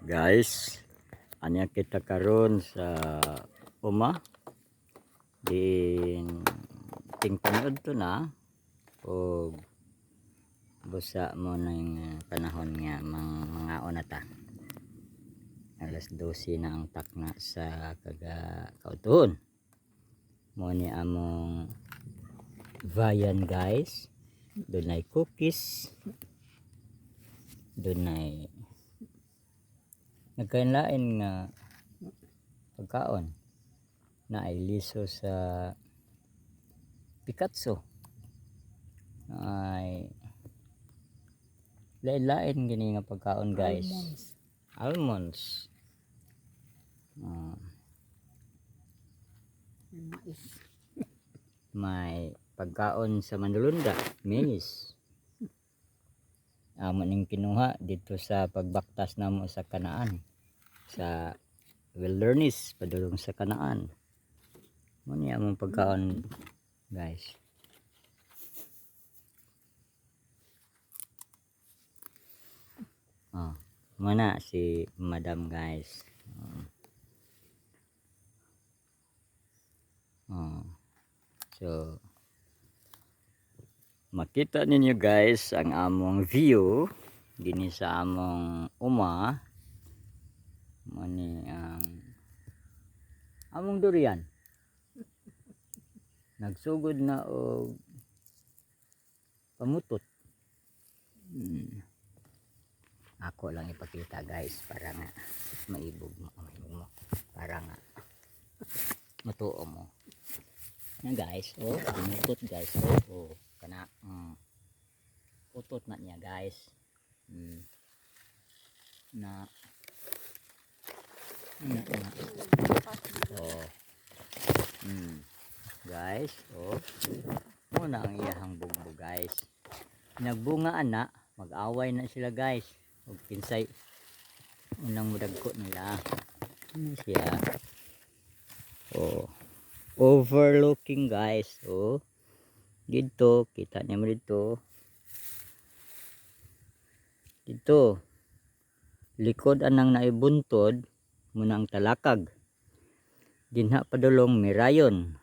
Guys, anya kita karon sa uma din tingtanood to na o busa mo ng panahon nga mga onata. Alas 12 na ang takna sa kautuhon. Mo ni among vayan guys. Dunay cookies. Dunay nagkainlain nga pagkaon na ay liso sa Picasso ay lain-lain gini nga pagkaon guys. Almonds Mais. May pagkaon sa Manulunda, maize. Amo ning kinuha dito sa pagbaktas namo sa Kanaan, sa wilderness padulong sa Kanaan. Mo ni among pagkaon guys. Mana si Madam guys. So makita ninyo guys ang among view dinhi sa among uma. Mani ang among durian nagsugod na og pamutot. Ako lang ipakita guys para nga maibog mo para nga matuo mo na guys. Pamutot guys. Kana putot na niya guys. Guys, muna ang iyahang bugbo guys. Nagbunga ana, mag-away na sila guys. Ug kinsay unang mudagko nila. Ano siya? Overlooking guys. Dito kita niyo dito. Dito likod anang naibuntod muna ang talakag. Dinha padulong Mirayon.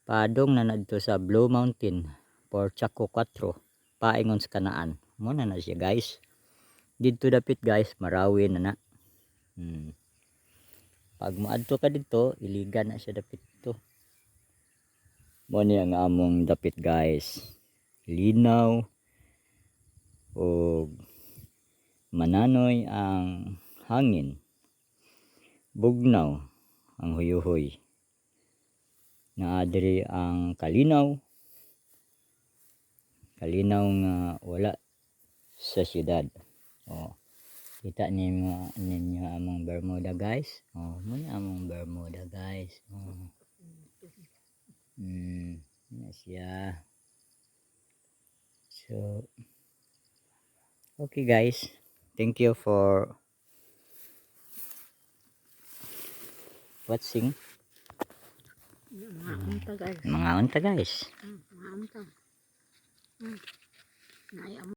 Padong na dito sa Blue Mountain for Chaco 4 paingon sa Kanaan. Muna na siya guys. Dito dapit guys, Marawi na. Pag maadto ka dito, iligan na siya dapit to. Mo ni ang among dapit guys. Linaw o mananoy ang hangin. Bugnaw ang huyuhoy. Naadiri ang kalinaw. Kalinaw nga wala sa syudad. Kita ninyo among Bermuda guys. Muna among Bermuda guys. Na siya. So okay guys, thank you for watching. Mga unta guys. Mga unta guys. Mga unta.